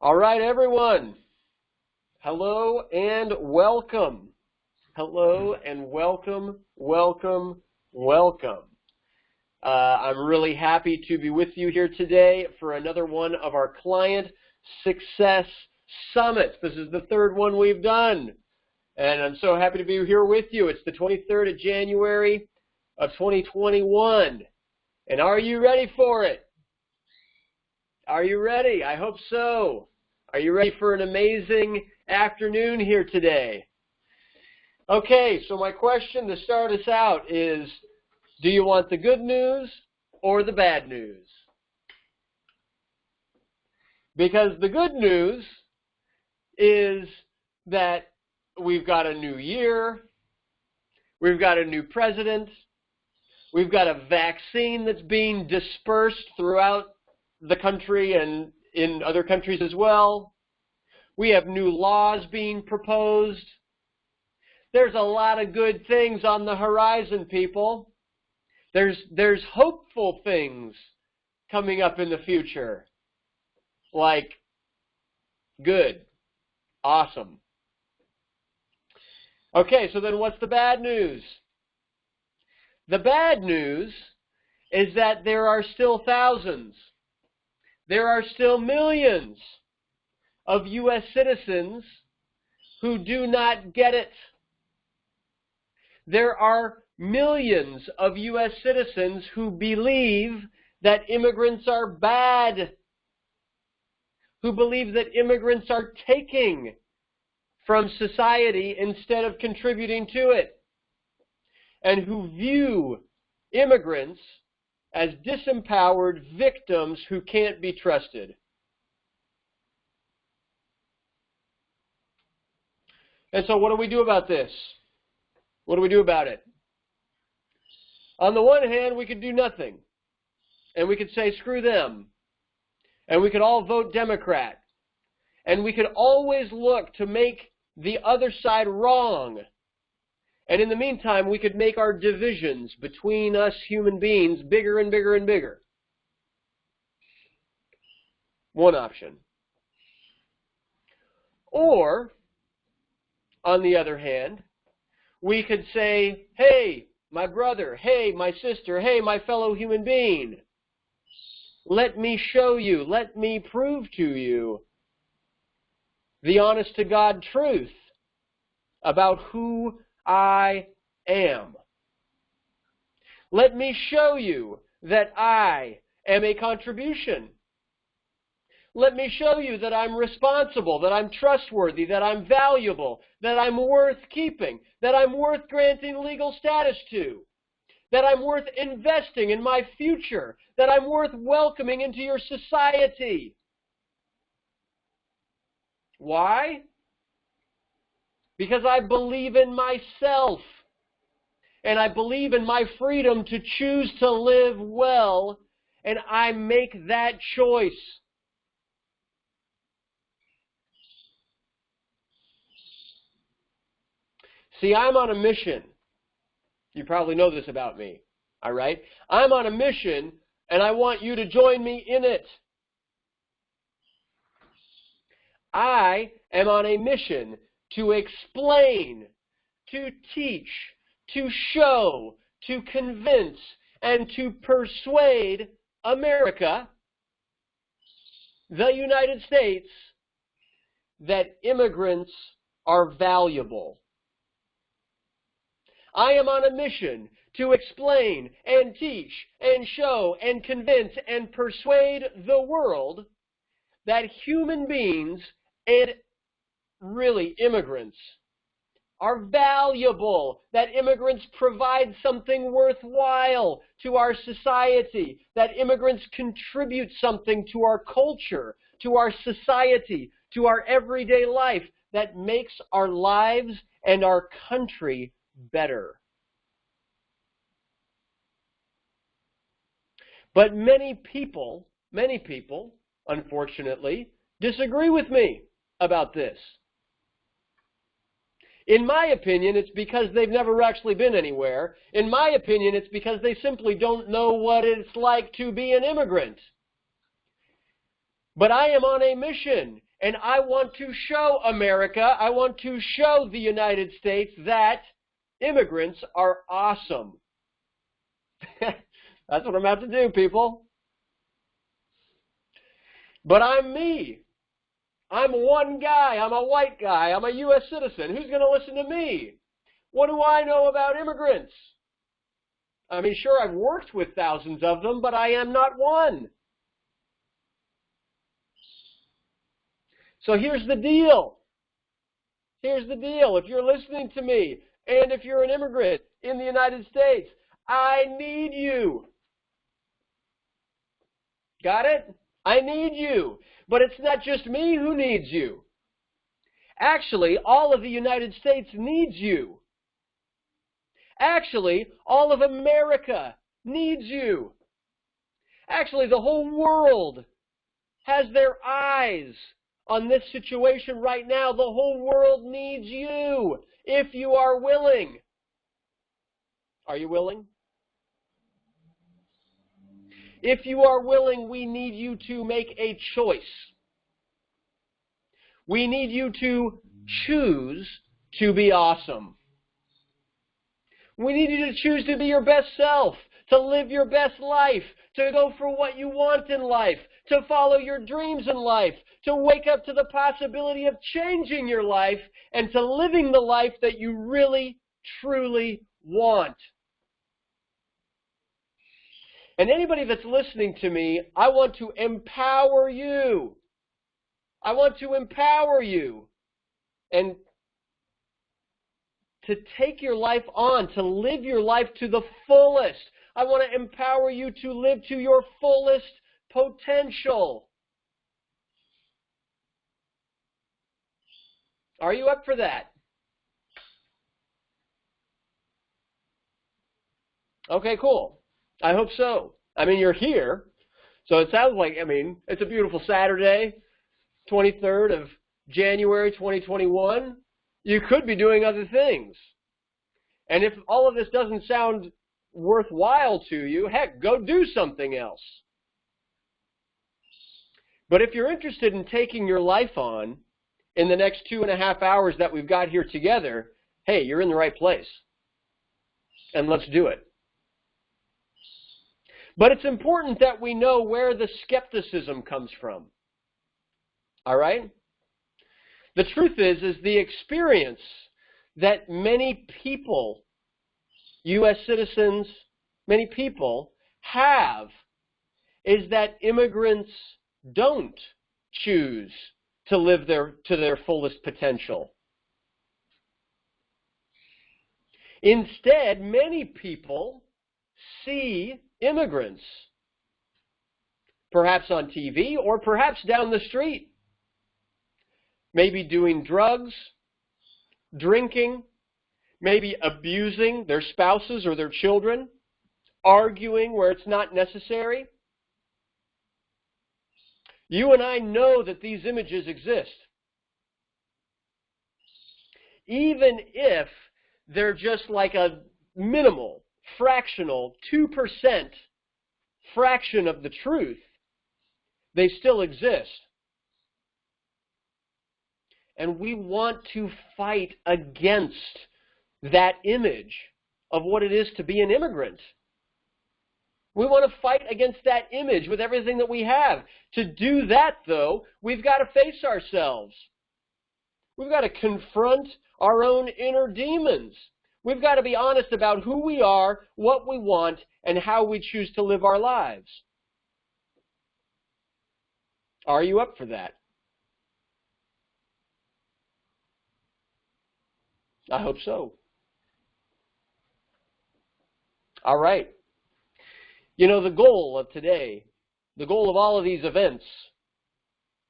All right, everyone. Hello and welcome. Hello and welcome, welcome, welcome. I'm really happy to be with you here today for another one of our Client Success Summits. This is the third one we've done, and I'm so happy to be here with you. It's the 23rd of January of 2021, and are you ready for it? Are you ready? I hope so. Are you ready for an amazing afternoon here today? Okay, so my question to start us out is, do you want the good news or the bad news? Because the good news is that we've got a new year, we've got a new president, we've got a vaccine that's being dispersed throughout the country and in other countries as well. We have new laws being proposed. There's a lot of good things on the horizon, people. There's hopeful things coming up in the future. Like, good, awesome. Okay, so then what's the bad news? The bad news is that there are still thousands. There are still millions of U.S. citizens who do not get it. There are millions of U.S. citizens who believe that immigrants are bad, who believe that immigrants are taking from society instead of contributing to it, and who view immigrants as disempowered victims who can't be trusted. And so what do we do about this? What do we do about it? On the one hand, we could do nothing. And we could say, screw them. And we could all vote Democrat. And we could always look to make the other side wrong. And in the meantime, we could make our divisions between us human beings bigger and bigger and bigger. One option. Or, on the other hand, we could say, hey, my brother, hey, my sister, hey, my fellow human being, let me show you, let me prove to you the honest-to-God truth about who I am. Let me show you that I am a contribution. Let me show you that I'm responsible, that I'm trustworthy, that I'm valuable, that I'm worth keeping, that I'm worth granting legal status to, that I'm worth investing in my future, that I'm worth welcoming into your society. Why? Because I believe in myself, and I believe in my freedom to choose to live well, and I make that choice. See, I'm on a mission. You probably know this about me, all right? I'm on a mission, and I want you to join me in it. I am on a mission to explain, to teach, to show, to convince, and to persuade America, the United States, that immigrants are valuable. I am on a mission to explain and teach and show and convince and persuade the world that human beings and really immigrants are valuable, that immigrants provide something worthwhile to our society, that immigrants contribute something to our culture, to our society, to our everyday life that makes our lives and our country better. But many people, unfortunately, disagree with me about this. In my opinion, it's because they've never actually been anywhere. In my opinion, it's because they simply don't know what it's like to be an immigrant. But I am on a mission, And I want to show America, I want to show the United States that immigrants are awesome. That's what I'm about to do, people. But I'm me. I'm one guy. I'm a white guy. I'm a U.S. citizen. Who's going to listen to me? What do I know about immigrants? I mean, sure, I've worked with thousands of them, but I am not one. So here's the deal. Here's the deal. If you're listening to me, and if you're an immigrant in the United States, I need you. Got it? I need you. But it's not just me who needs you. Actually, all of the United States needs you. Actually, all of America needs you. Actually, the whole world has their eyes on this situation right now. The whole world needs you if you are willing. Are you willing? If you are willing, we need you to make a choice. We need you to choose to be awesome. We need you to choose to be your best self, to live your best life, to go for what you want in life, to follow your dreams in life, to wake up to the possibility of changing your life and to living the life that you really, truly want. And anybody that's listening to me, I want to empower you. I want to empower you and to take your life on, to live your life to the fullest. I want to empower you to live to your fullest potential. Are you up for that? Okay, cool. I hope so. I mean, you're here, so it sounds like, I mean, it's a beautiful Saturday, 23rd of January 2021. You could be doing other things. And if all of this doesn't sound worthwhile to you, heck, go do something else. But if you're interested in taking your life on in the next 2.5 hours that we've got here together, hey, you're in the right place. And let's do it. But it's important that we know where the skepticism comes from. All right? The truth is the experience that many people, U.S. citizens, many people have is that immigrants don't choose to live to their fullest potential. Instead, many people see immigrants, perhaps on TV or perhaps down the street, maybe doing drugs, drinking, maybe abusing their spouses or their children, arguing where it's not necessary. You and I know that these images exist. Even if they're just like a minimal, fractional, 2% fraction of the truth, they still exist. And we want to fight against that image of what it is to be an immigrant. We want to fight against that image with everything that we have. To do that, though, we've got to face ourselves. We've got to confront our own inner demons. We've got to be honest about who we are, what we want, and how we choose to live our lives. Are you up for that? I hope so. All right. You know, the goal of today, the goal of all of these events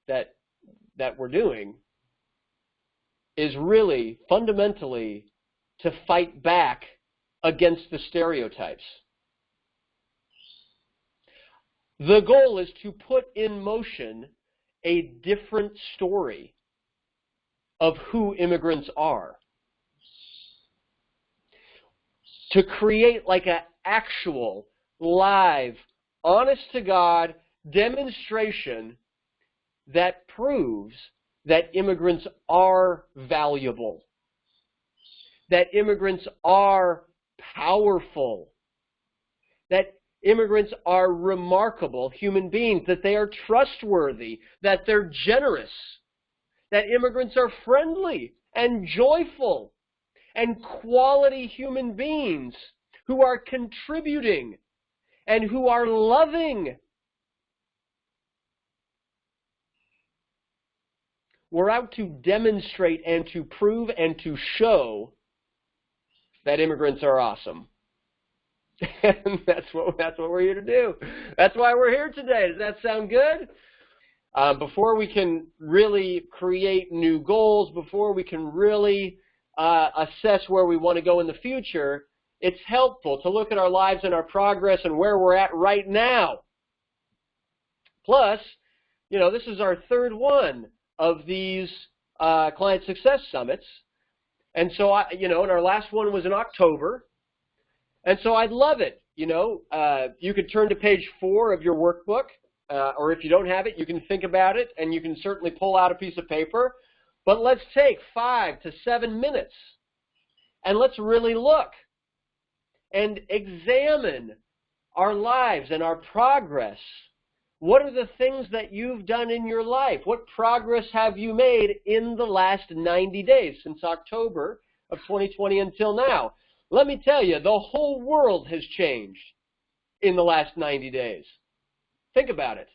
that we're doing is really fundamentally to fight back against the stereotypes. The goal is to put in motion a different story of who immigrants are. To create like an actual, live, honest-to-God demonstration that proves that immigrants are valuable, that immigrants are powerful, that immigrants are remarkable human beings, that they are trustworthy, that they're generous, that immigrants are friendly and joyful and quality human beings who are contributing and who are loving. We're out to demonstrate and to prove and to show that immigrants are awesome. And that's what we're here to do. That's why we're here today. Does that sound good? Before we can really create new goals, before we can really assess where we want to go in the future, it's helpful to look at our lives and our progress and where we're at right now. Plus, you know, this is our third one of these client success summits. And so, and our last one was in October. And so I'd love it, you could turn to page 4 of your workbook, or if you don't have it, you can think about it, and you can certainly pull out a piece of paper. But let's take 5 to 7 minutes, and let's really look and examine our lives and our progress. What are the things that you've done in your life? What progress have you made in the last 90 days, since October of 2020 until now? Let me tell you, the whole world has changed in the last 90 days. Think about it.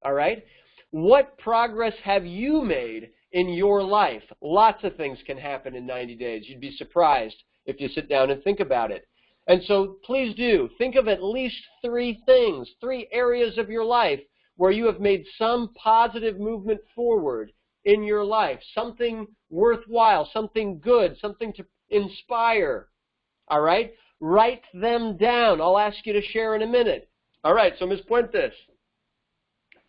All right? What progress have you made in your life? Lots of things can happen in 90 days. You'd be surprised if you sit down and think about it. And so please do. Think of at least 3 things, 3 areas of your life where you have made some positive movement forward in your life, something worthwhile, something good, something to inspire. All right? Write them down. I'll ask you to share in a minute. All right, so Ms. Puentes.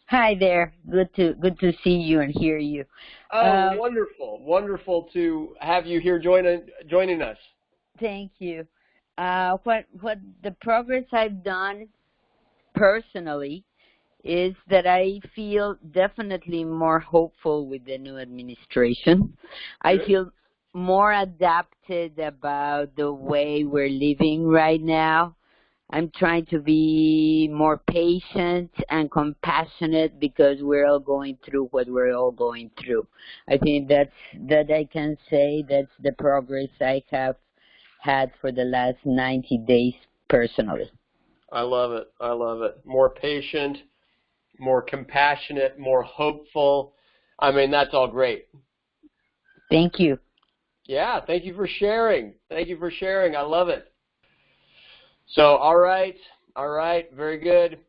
Hi there. Good to see you and hear you. Oh, wonderful. Wonderful to have you here joining us. Thank you. What the progress I've done personally is that I feel definitely more hopeful with the new administration. Good. I feel more adapted about the way we're living right now. I'm trying to be more patient and compassionate because we're all going through what we're all going through. I think that I can say that's the progress I have had for the last 90 days personally. I love it. I love it. More patient, more compassionate, more hopeful. I mean, that's all great. Thank you. Yeah, thank you for sharing. Thank you for sharing. I love it. So, all right, very good.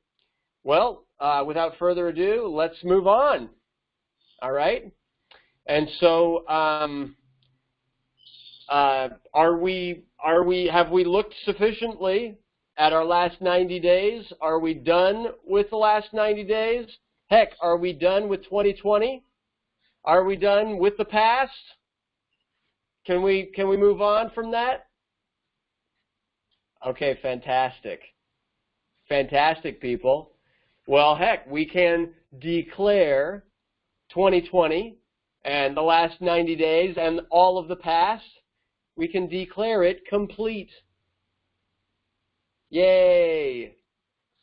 Well, without further ado, let's move on. All right, and so have we looked sufficiently at our last 90 days? Are we done with the last 90 days? Heck, are we done with 2020? Are we done with the past? Can we move on from that? Okay, fantastic. Fantastic, people. Well, heck, we can declare 2020 and the last 90 days and all of the past. We can declare it complete. Yay!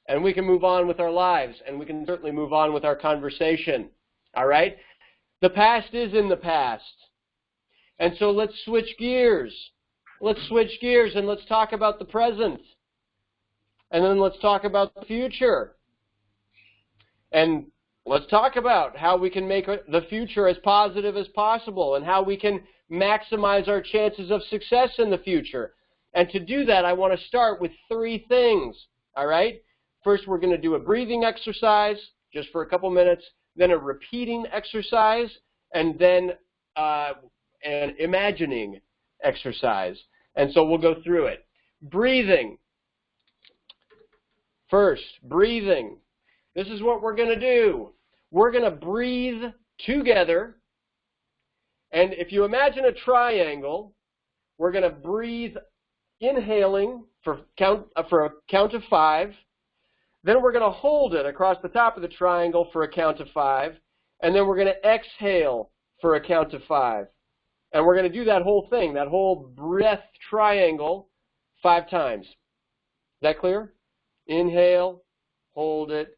And we can move on with our lives, and we can certainly move on with our conversation. All right? The past is in the past. And so let's switch gears. Let's switch gears and let's talk about the present. And then let's talk about the future. And let's talk about how we can make the future as positive as possible and how we can maximize our chances of success in the future. And to do that, I want to start with 3 things. All right? First, we're going to do a breathing exercise just for a couple minutes, then a repeating exercise, and then an imagining exercise. And so we'll go through it. Breathing. First, breathing. This is what we're going to do. We're going to breathe together. And if you imagine a triangle, we're going to breathe inhaling for a count of 5. Then we're going to hold it across the top of the triangle for a count of 5. And then we're going to exhale for a count of 5. And we're going to do that whole thing, that whole breath triangle 5 times. Is that clear? Inhale, hold it,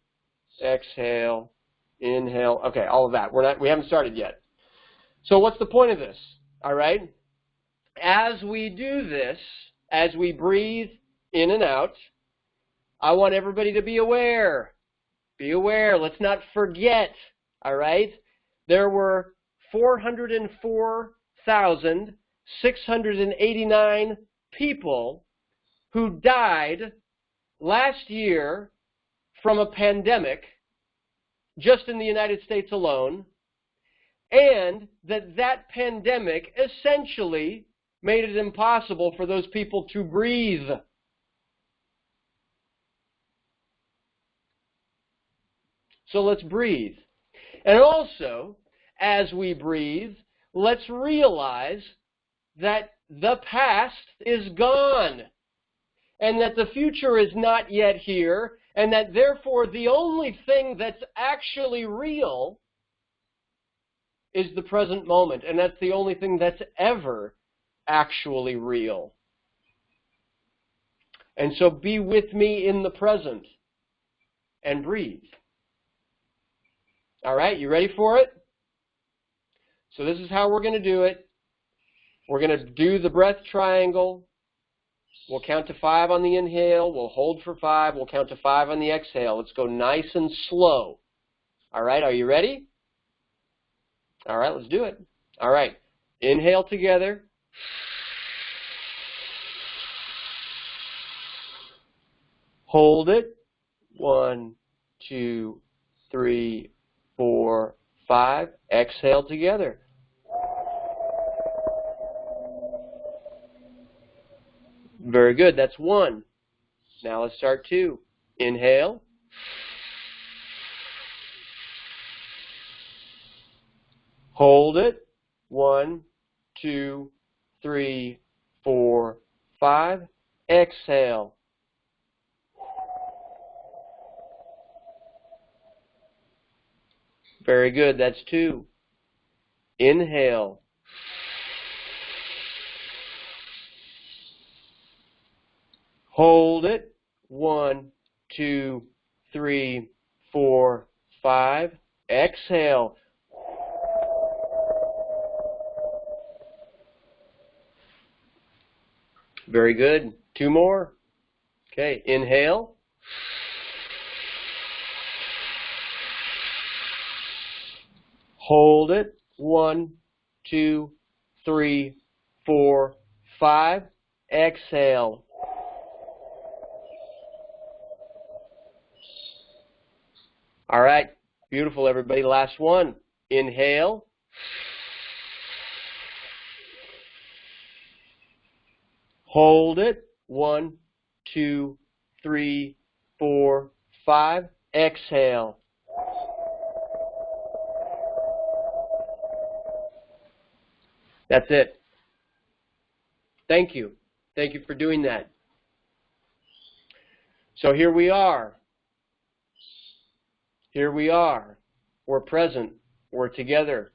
exhale, inhale. Okay, all of that. We haven't started yet. So what's the point of this? All right? As we do this, as we breathe in and out, I want everybody to be aware. Be aware. Let's not forget. All right? There were 404,689 people who died last year from a pandemic just in the United States alone, and that pandemic essentially made it impossible for those people to breathe. So let's breathe. And also, as we breathe, let's realize that the past is gone, and that the future is not yet here, and that therefore the only thing that's actually real is the present moment, and that's the only thing that's ever actually real. And so be with me in the present and breathe. All right, you ready for it? So this is how we're going to do it. We're going to do the breath triangle. We'll count to 5 on the inhale. We'll hold for 5. We'll count to 5 on the exhale. Let's go nice and slow. All right, are you ready? All right, let's do it. All right, inhale together. Hold it. 1, 2, 3, 4, 5. Exhale together. Very good. That's 1. Now let's start 2. Inhale. Hold it. 1, 2, 3, 4, 5. Exhale. Very good. That's 2. Inhale. Hold it. 1, 2, 3, 4, 5. Exhale. Very good. 2 more. Okay, inhale. Hold it. 1, 2, 3, 4, 5. Exhale. All right. Beautiful, everybody. Last one. Inhale. Hold it. 1, 2, 3, 4, 5. Exhale. That's it. Thank you. Thank you for doing that. So here we are. Here we are. We're present. We're together.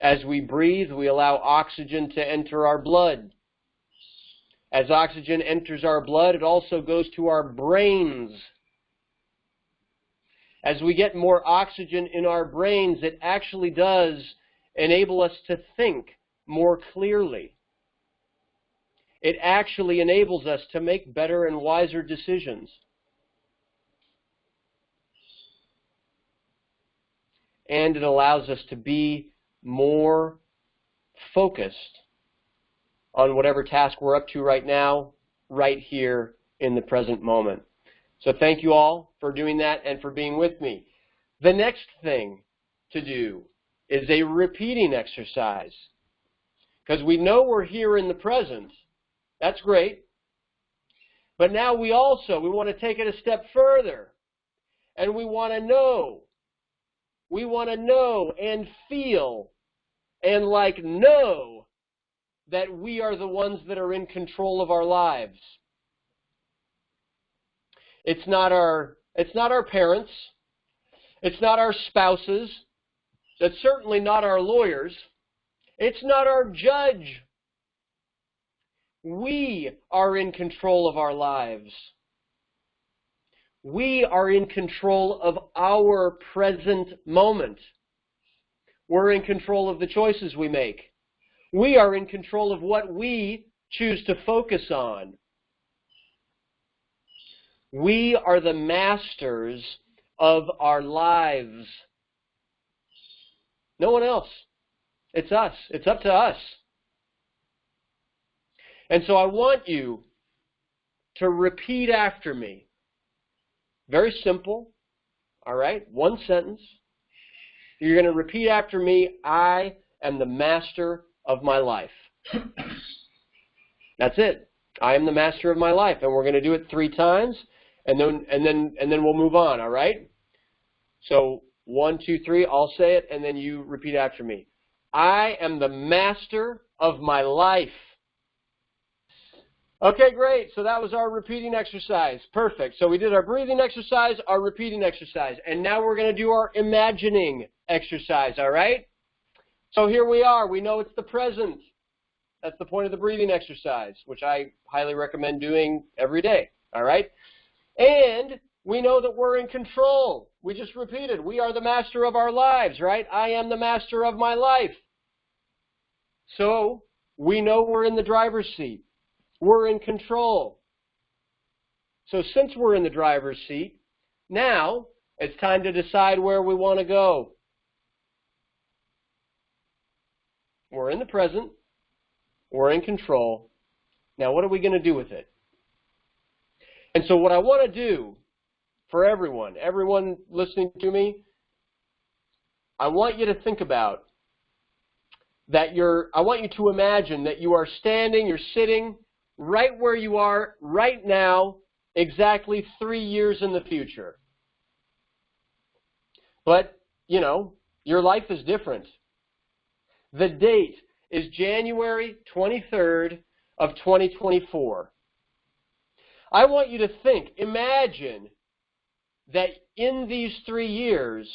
As we breathe, we allow oxygen to enter our blood. As oxygen enters our blood, it also goes to our brains. As we get more oxygen in our brains, it actually does enable us to think more clearly. It actually enables us to make better and wiser decisions. And it allows us to be more focused on whatever task we're up to right now, right here in the present moment. So thank you all for doing that and for being with me. The next thing to do is a repeating exercise. Because we know we're here in the present. That's great. But now we want to take it a step further. And we want to know. We want to know and feel and know that we are the ones that are in control of our lives. It's not our parents. It's not our spouses. It's certainly not our lawyers. It's not our judge. We are in control of our lives. We are in control of our present moment. We're in control of the choices we make. We are in control of what we choose to focus on. We are the masters of our lives. No one else. It's us. It's up to us. And so I want you to repeat after me. Very simple. All right? One sentence. You're going to repeat after me, I am the master of my life. That's it. I am the master of my life. And we're going to do it 3 times, and then we'll move on, all right? So 1, 2, 3, I'll say it, and then you repeat after me. I am the master of my life. Okay, great. So that was our repeating exercise. Perfect. So we did our breathing exercise, our repeating exercise, and now we're going to do our imagining exercise, all right? So here we are. We know it's the present. That's the point of the breathing exercise, which I highly recommend doing every day, all right? And we know that we're in control. We just repeated, we are the master of our lives, right? I am the master of my life. So we know we're in the driver's seat. We're in control. So since we're in the driver's seat, now it's time to decide where we want to go. We're in the present. We're in control. Now what are we going to do with it? And so what I want to do for everyone listening to me, I want you to think about that I want you to imagine that you are standing, you're sitting right where you are right now, exactly 3 years in the future. But, you know, your life is different. The date is January 23rd of 2024. I want you to imagine that in these 3 years,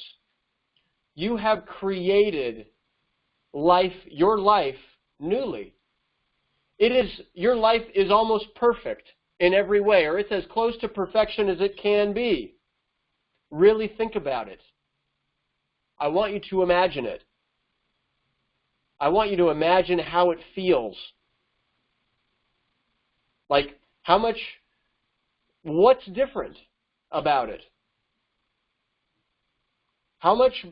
you have created your life newly. Your life is almost perfect in every way, or it's as close to perfection as it can be. Really think about it. I want you to imagine it. I want you to imagine how it feels. Like, what's different about it? How much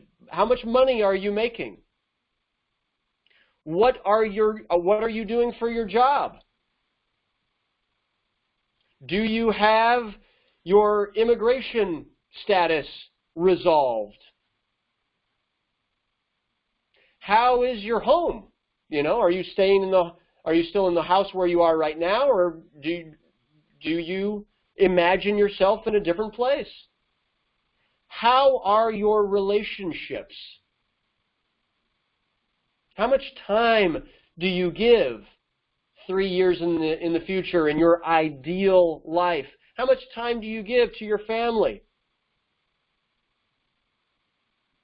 money are you making? What are you doing for your job? Do you have your immigration status resolved? How is your home? You know, are you still in the house where you are right now, or do you imagine yourself in a different place? How are your relationships? How much time do you give 3 years in the future in your ideal life? How much time do you give to your family?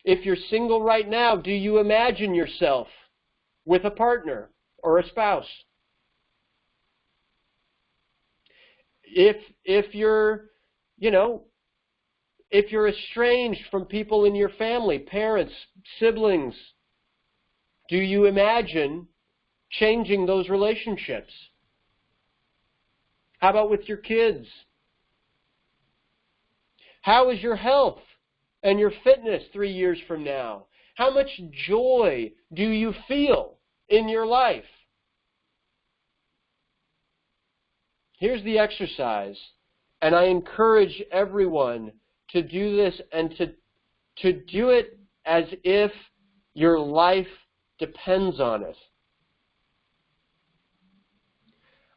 If you're single right now, do you imagine yourself with a partner or a spouse? If you're estranged from people in your family, parents, siblings, do you imagine changing those relationships? How about with your kids? How is your health and your fitness 3 years from now? How much joy do you feel in your life? Here's the exercise, and I encourage everyone to do this and to do it as if your life depends on it.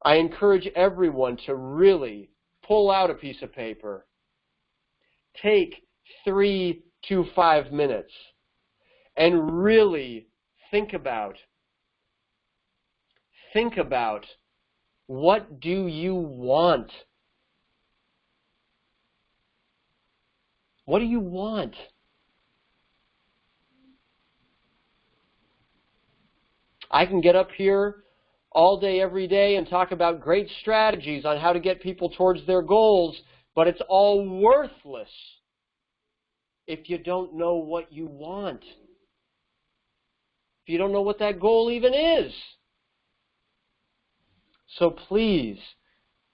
I encourage everyone to really pull out a piece of paper. Take 3 to 5 minutes and really think about what do you want? What do you want? I can get up here all day, every day, and talk about great strategies on how to get people towards their goals, but it's all worthless if you don't know what you want. If you don't know what that goal even is. So please,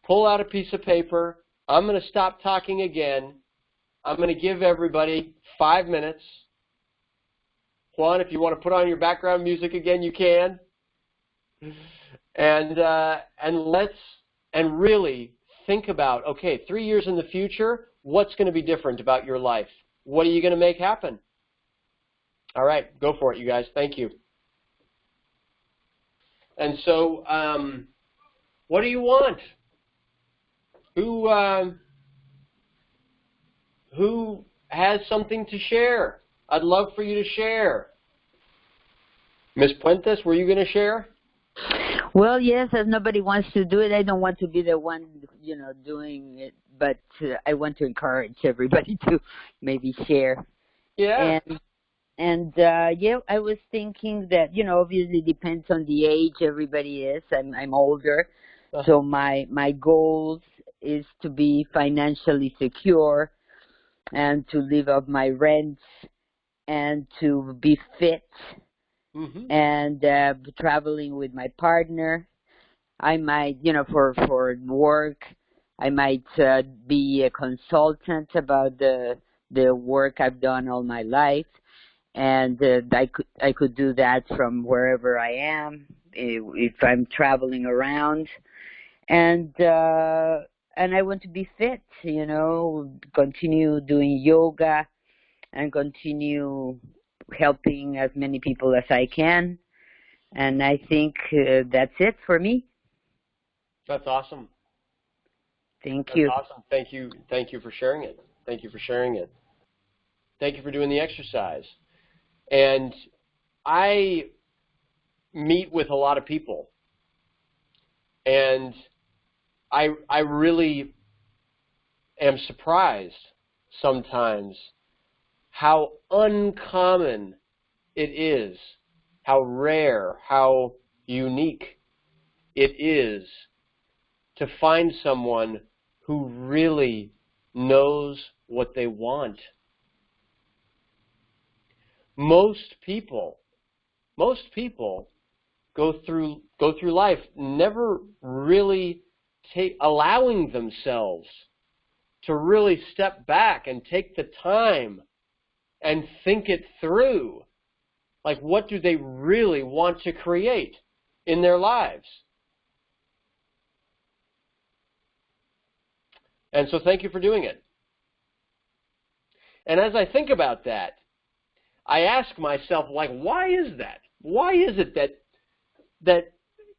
pull out a piece of paper. I'm going to stop talking again. I'm going to give everybody 5 minutes. Juan, if you want to put on your background music again, you can. And really think about, okay, 3 years in the future, what's going to be different about your life? What are you going to make happen? All right, go for it, you guys. Thank you. And so, what do you want? Who has something to share? I'd love for you to share. Ms. Puentes, were you going to share? Well, yes, if nobody wants to do it, I don't want to be the one, doing it, but I want to encourage everybody to maybe share. Yeah. Yeah, I was thinking that, obviously depends on the age everybody is. I'm older, so my goals is to be financially secure and to live off my rents and to be fit. Mm-hmm. And traveling with my partner. I might, for work, I might be a consultant about the work I've done all my life, and I could do that from wherever I am if I'm traveling around, and I want to be fit, continue doing yoga and continue helping as many people as I can. And I think that's it for me. That's awesome. Thank you. That's awesome. Thank you. Thank you for sharing it. Thank you for sharing it. Thank you for doing the exercise. And I meet with a lot of people. And I really am surprised sometimes how uncommon it is, how rare, how unique it is to find someone who really knows what they want. Most people go through life never really allowing themselves to really step back and take the time and think it through. Like, what do they really want to create in their lives? And so thank you for doing it. And as I think about that, I ask myself, like, why is that? Why is it that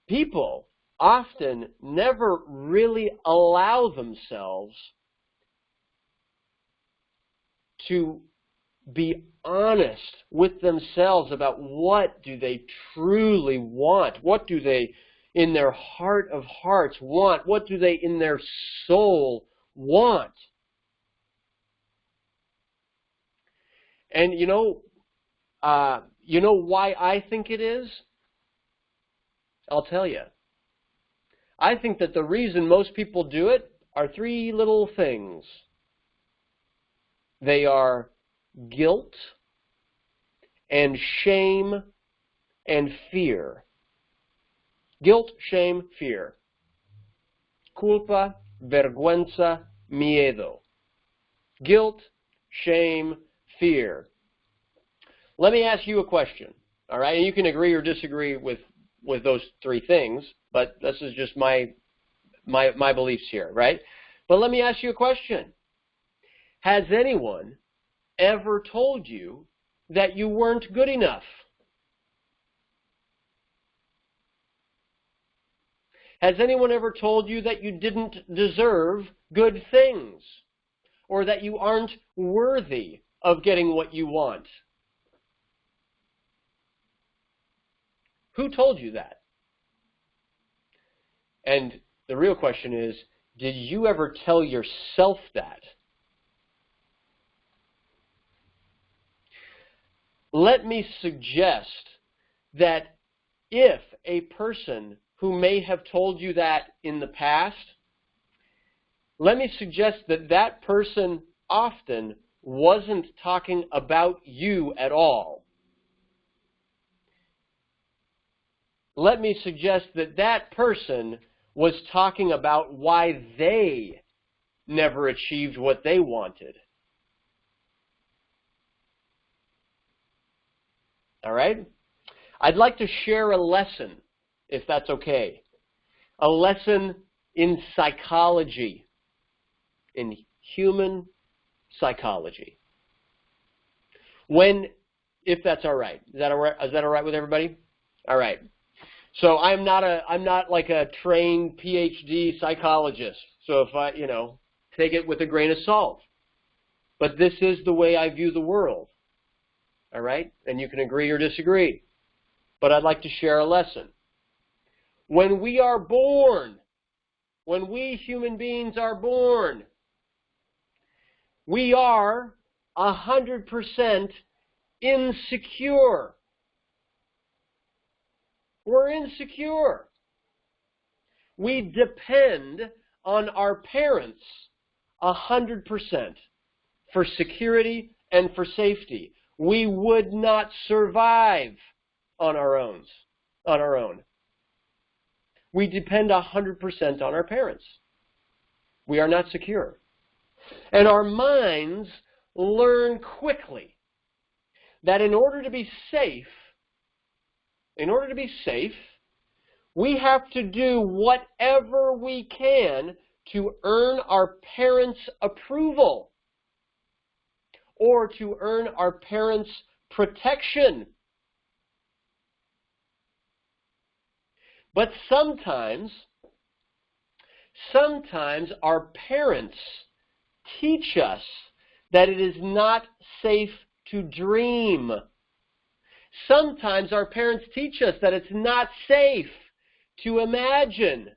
people often never really allow themselves to be honest with themselves about what do they truly want? What do they, in their heart of hearts, want? What do they, in their soul, want? And you know why I think it is? I'll tell you. I think that the reason most people do it are three little things. They are guilt and shame and fear. Guilt, shame, fear. Culpa, vergüenza, miedo. Guilt, shame, fear. Let me ask you a question, all right? And you can agree or disagree with those three things, but this is just my beliefs here, right? But let me ask you a question. Has anyone ever told you that you weren't good enough? Has anyone ever told you that you didn't deserve good things, or that you aren't worthy of getting what you want? Who told you that? And the real question is, did you ever tell yourself that? Let me suggest that if a person who may have told you that in the past, let me suggest that that person often wasn't talking about you at all. Let me suggest that that person was talking about why they never achieved what they wanted. All right? I'd like to share a lesson, if that's okay. A lesson in psychology, in human psychology. If that's all right. Is that all right? Is that all right with everybody? All right. So I'm not like a trained PhD psychologist. So if I, take it with a grain of salt. But this is the way I view the world. All right? And you can agree or disagree. But I'd like to share a lesson. When we are born, when we human beings are born, we are 100% insecure. We're insecure. We depend on our parents 100% for security and for safety. We would not survive on our own. We depend 100% on our parents. We are not secure. And our minds learn quickly that in order to be safe, we have to do whatever we can to earn our parents' approval or to earn our parents' protection. But sometimes our parents teach us that it is not safe to dream. Sometimes our parents teach us that it's not safe to imagine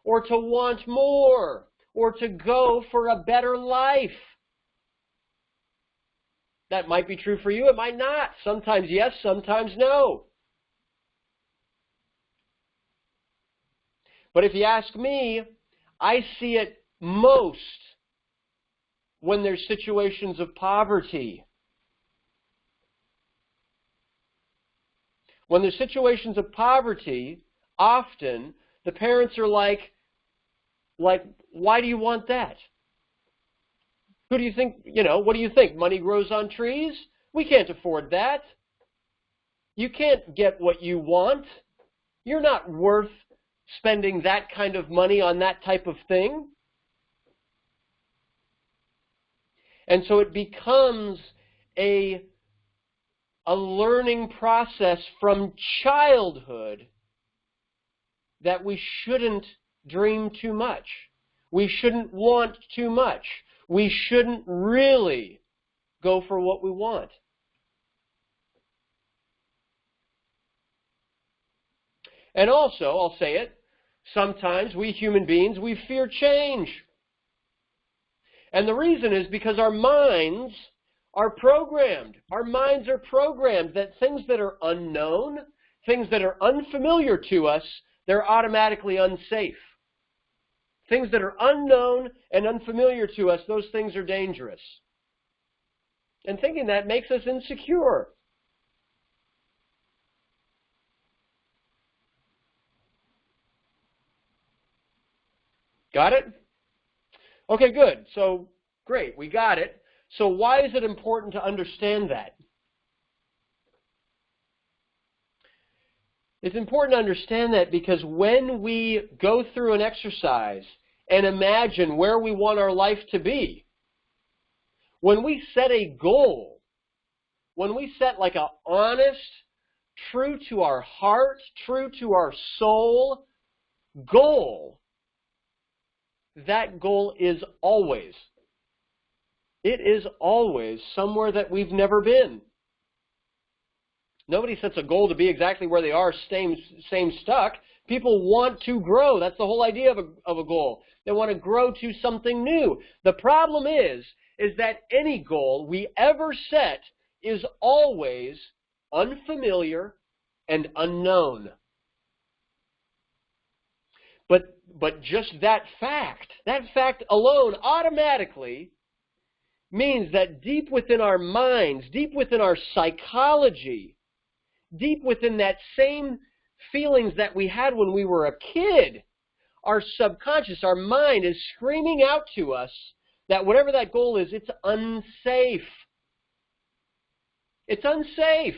or to want more or to go for a better life. That might be true for you, it might not. Sometimes yes, sometimes no. But if you ask me, I see it most when there's situations of poverty. When there's situations of poverty, often the parents are like, why do you want that? Who do you think, what do you think? Money grows on trees? We can't afford that. You can't get what you want. You're not worth spending that kind of money on that type of thing. And so it becomes a learning process from childhood that we shouldn't dream too much. We shouldn't want too much. We shouldn't really go for what we want. And also, I'll say it, sometimes we human beings, we fear change. And the reason is because our minds are programmed. Our minds are programmed that things that are unknown, things that are unfamiliar to us, they're automatically unsafe. Things that are unknown and unfamiliar to us, those things are dangerous. And thinking that makes us insecure. Got it? Okay, good. So, great, we got it. So why is it important to understand that? It's important to understand that because when we go through an exercise and imagine where we want our life to be, when we set a goal, when we set like an honest, true to our heart, true to our soul goal, that goal is always, it is always somewhere that we've never been. Nobody sets a goal to be exactly where they are, same stuck. People want to grow. That's the whole idea of a goal. They want to grow to something new. The problem is that any goal we ever set is always unfamiliar and unknown. But just that fact alone automatically means that deep within our minds, deep within our psychology, deep within that same feelings that we had when we were a kid, our subconscious, our mind is screaming out to us that whatever that goal is, it's unsafe. It's unsafe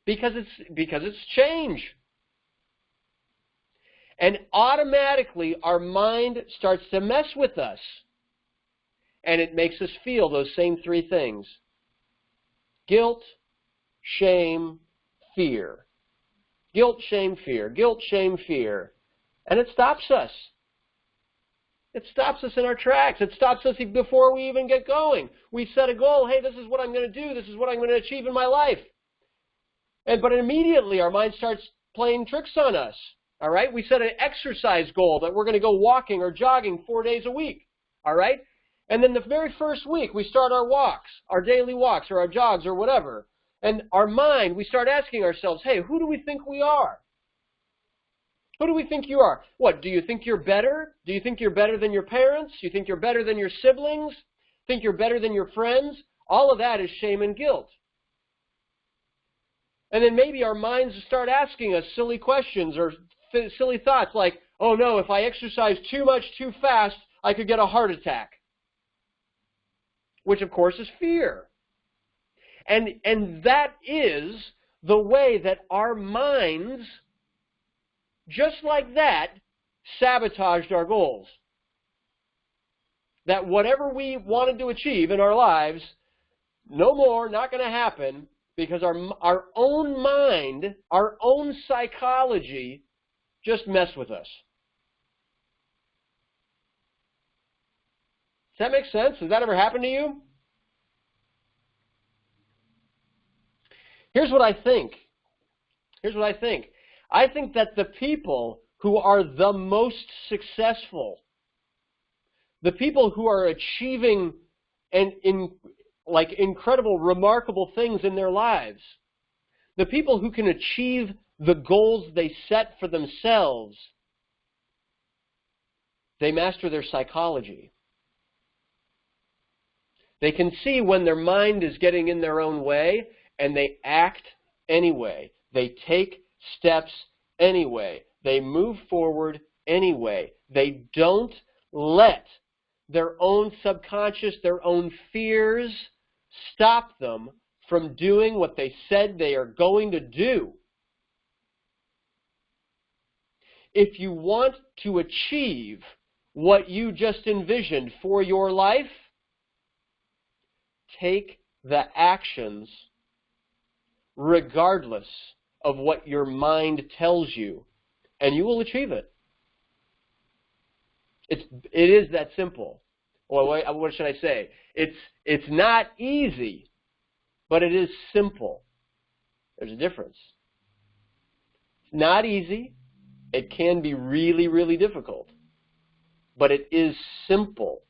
because it's change. And automatically our mind starts to mess with us. And it makes us feel those same three things: guilt, shame, fear. Guilt, shame, fear. Guilt, shame, fear. And it stops us. It stops us in our tracks. It stops us before we even get going. We set a goal. Hey, this is what I'm going to do. This is what I'm going to achieve in my life. But immediately our mind starts playing tricks on us. All right? We set an exercise goal that we're going to go walking or jogging 4 days a week. All right? And then the very first week, we start our walks, our daily walks or our jogs or whatever. And our mind, we start asking ourselves, hey, who do we think we are? Who do we think you are? What, do you think you're better? Do you think you're better than your parents? Do you think you're better than your siblings? Think you're better than your friends? All of that is shame and guilt. And then maybe our minds start asking us silly questions or silly thoughts like, oh no, if I exercise too much too fast, I could get a heart attack. Which of course is fear. And that is the way that our minds, just like that, sabotaged our goals. That whatever we wanted to achieve in our lives, no more, not going to happen, because our own mind, our own psychology just messed with us. Does that make sense? Has that ever happened to you? Here's what I think. I think that the people who are the most successful, the people who are achieving incredible, remarkable things in their lives, the people who can achieve the goals they set for themselves, they master their psychology. They can see when their mind is getting in their own way, and they act anyway. They take steps anyway. They move forward anyway. They don't let their own subconscious, their own fears stop them from doing what they said they are going to do. If you want to achieve what you just envisioned for your life, take the actions regardless of what your mind tells you, and you will achieve it. It is that simple. Or what should I say? It's not easy, but it is simple. There's a difference. It's not easy. It can be really, really difficult, but it is simple.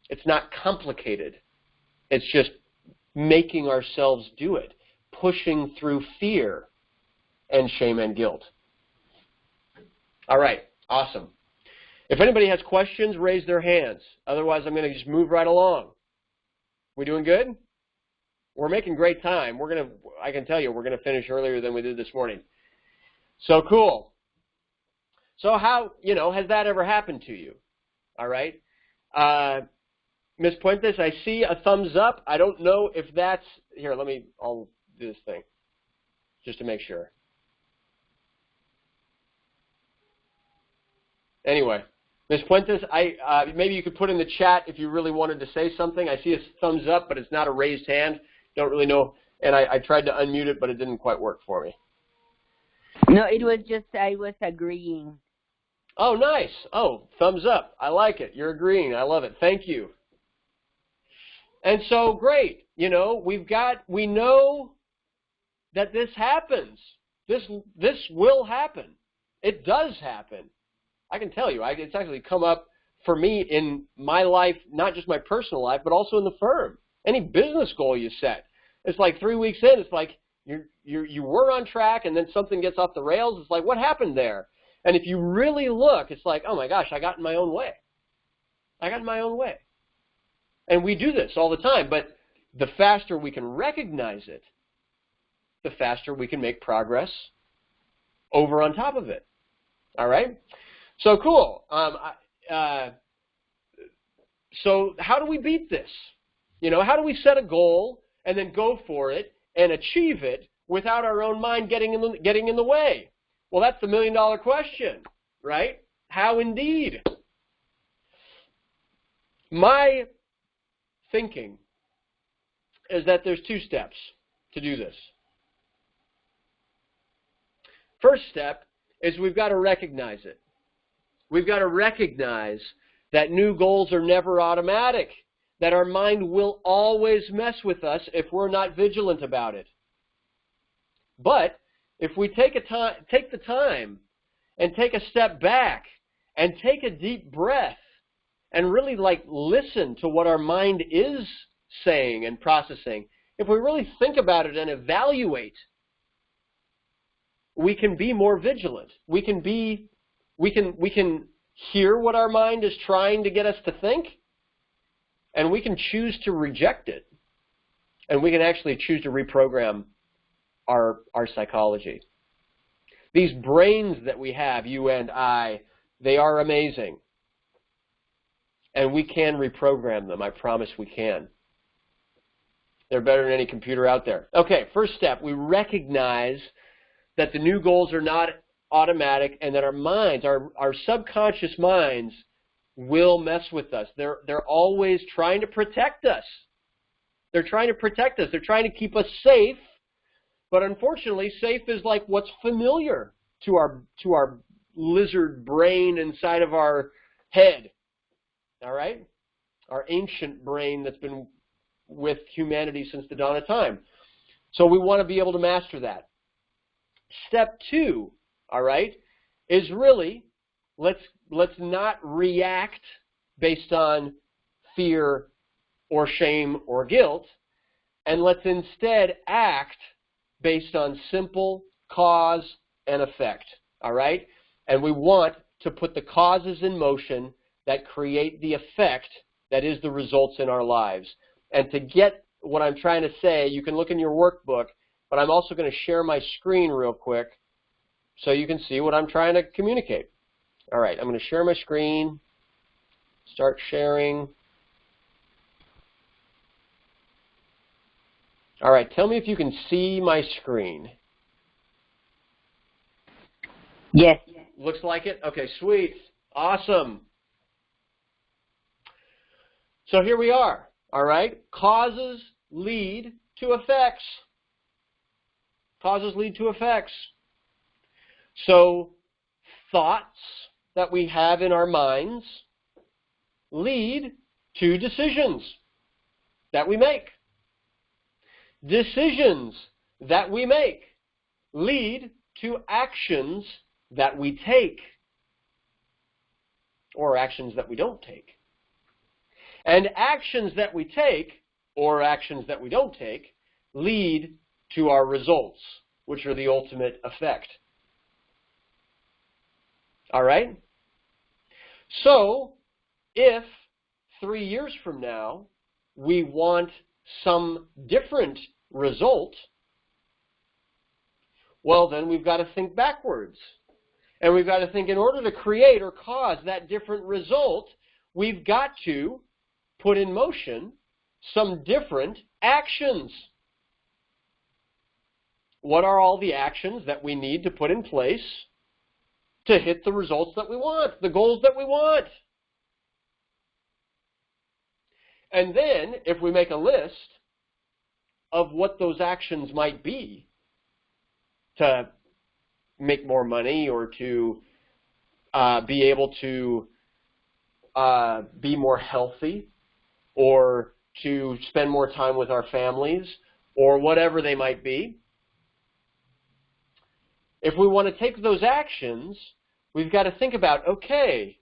It's not complicated. It's just making ourselves do it, pushing through fear and shame and guilt. All right, awesome. If anybody has questions, raise their hands. Otherwise, I'm going to just move right along. We doing good? We're making great time. I can tell you, we're going to finish earlier than we did this morning. So cool. So how, has that ever happened to you? All right. Ms. Puentes, I see a thumbs up. I don't know if that's, here, I'll do this thing just to make sure. Anyway, Ms. Puentes, maybe you could put in the chat if you really wanted to say something. I see a thumbs up, but it's not a raised hand. Don't really know. And I tried to unmute it, but it didn't quite work for me. No, it was just I was agreeing. Oh, nice. Oh, thumbs up. I like it. You're agreeing. I love it. Thank you. And so, great. We know that this happens. This will happen. It does happen. I can tell you, it's actually come up for me in my life, not just my personal life, but also in the firm. Any business goal you set, it's like 3 weeks in, it's like you were on track, and then something gets off the rails. It's like, what happened there? And if you really look, it's like, oh my gosh, I got in my own way. I got in my own way. And we do this all the time, but the faster we can recognize it, the faster we can make progress over on top of it. All right? So cool. So how do we beat this? You know, how do we set a goal and then go for it and achieve it without our own mind getting in the way? Well, that's the million-dollar question, right? How indeed? My thinking is that there's two steps to do this. First step is we've got to recognize it. We've got to recognize that new goals are never automatic, that our mind will always mess with us if we're not vigilant about it. But if we take the time and take a step back and take a deep breath and really listen to what our mind is saying and processing, if we really think about it and evaluate, we can be more vigilant. We can hear what our mind is trying to get us to think, and we can choose to reject it. And we can actually choose to reprogram our psychology. These brains that we have, you and I, they are amazing. And we can reprogram them. I promise we can. They're better than any computer out there. Okay, first step, we recognize that the new goals are not automatic and that our minds, our subconscious minds, will mess with us. They're always trying to protect us. They're trying to protect us. They're trying to keep us safe. But unfortunately, safe is like what's familiar to our lizard brain inside of our head. All right? Our ancient brain that's been with humanity since the dawn of time. So we want to be able to master that. Step 2, all right, is really let's not react based on fear or shame or guilt, and let's instead act based on simple cause and effect, all right? And we want to put the causes in motion that create the effect that is the results in our lives. And to get what I'm trying to say, you can look in your workbook, but I'm also going to share my screen real quick so you can see what I'm trying to communicate. All right, I'm going to share my screen, start sharing. All right, tell me if you can see my screen. Yes. Looks like it? Okay, sweet. Awesome. So here we are, all right? Causes lead to effects. Causes lead to effects. So thoughts that we have in our minds lead to decisions that we make. Decisions that we make lead to actions that we take, or actions that we don't take. And actions that we take, or actions that we don't take, lead to our results, which are the ultimate effect. All right? So, if 3 years from now we want some different result, well, then we've got to think backwards. And we've got to think, in order to create or cause that different result, we've got to put in motion some different actions. What are all the actions that we need to put in place to hit the results that we want, the goals that we want? And then, if we make a list of what those actions might be to make more money or to be able to be more healthy or to spend more time with our families or whatever they might be, if we want to take those actions, we've got to think about, okay,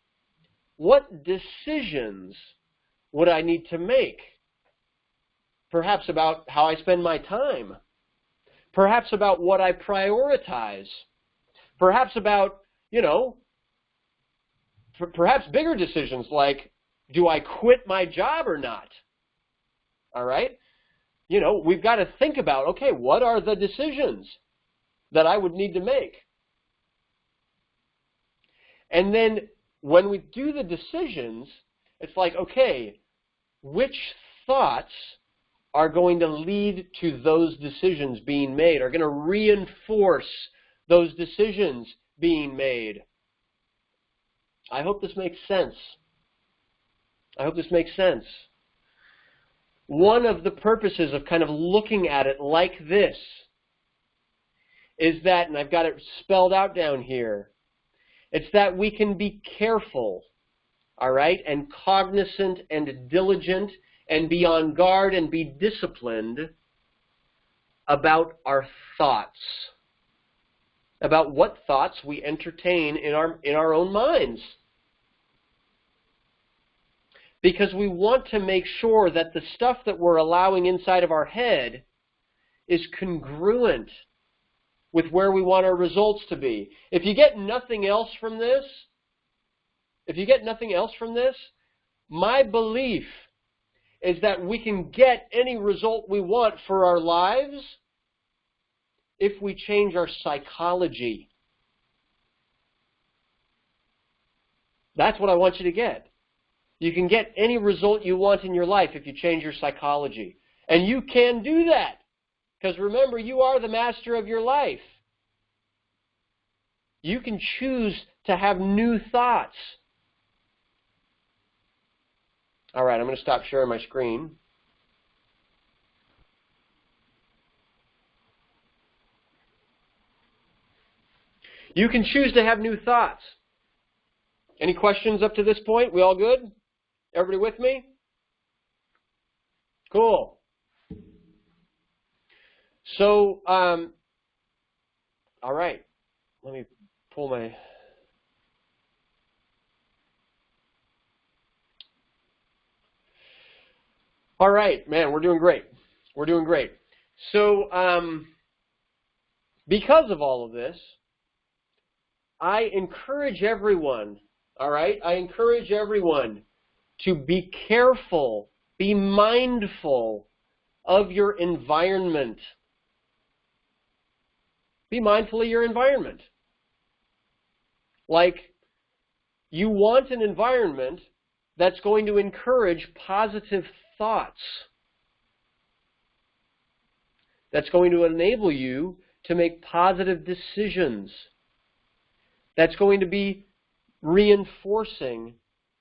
what decisions would I need to make? Perhaps about how I spend my time. Perhaps about what I prioritize. Perhaps about, you know, perhaps bigger decisions like, do I quit my job or not? All right? You know, we've got to think about, okay, what are the decisions that I would need to make? And then when we do the decisions, it's like, okay, which thoughts are going to lead to those decisions being made, are going to reinforce those decisions being made? I hope this makes sense. I hope this makes sense. One of the purposes of kind of looking at it like this is that, and I've got it spelled out down here, it's that we can be careful, all right, and cognizant and diligent and be on guard and be disciplined about our thoughts, about what thoughts we entertain in our own minds. Because we want to make sure that the stuff that we're allowing inside of our head is congruent with where we want our results to be. If you get nothing else from this, my belief is that we can get any result we want for our lives if we change our psychology. That's what I want you to get. You can get any result you want in your life if you change your psychology. And you can do that. Because remember, you are the master of your life. You can choose to have new thoughts. All right, I'm going to stop sharing my screen. You can choose to have new thoughts. Any questions up to this point? We all good? Everybody with me? Cool. So, all right. Let me pull my... All right, man, we're doing great. We're doing great. So, because of all of this, I encourage everyone, all right? I encourage everyone to be careful, be mindful of your environment. Be mindful of your environment. Like, you want an environment that's going to encourage positive thoughts. That's going to enable you to make positive decisions. That's going to be reinforcing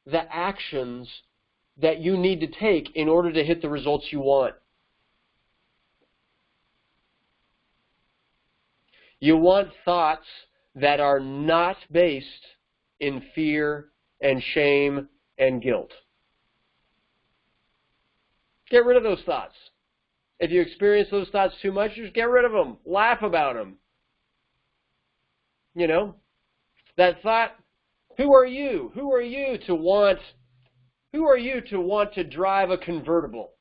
the actions that you need to take in order to hit the results you want. You want thoughts that are not based in fear and shame and guilt. Get rid of those thoughts. If you experience those thoughts too much, just get rid of them. Laugh about them. You know, that thought, who are you? Who are you to want to drive a convertible?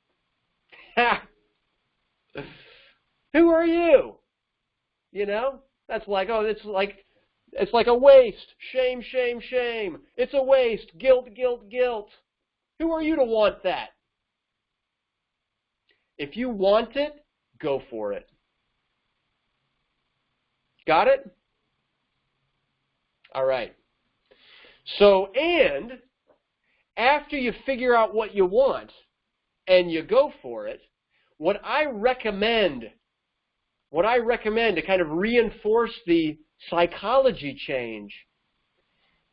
Who are you? You know, that's like, oh, it's like a waste. Shame, shame, shame. It's a waste. Guilt, guilt, guilt. Who are you to want that? If you want it, go for it. Got it? All right. So, and after you figure out what you want and you go for it, what I recommend to kind of reinforce the psychology change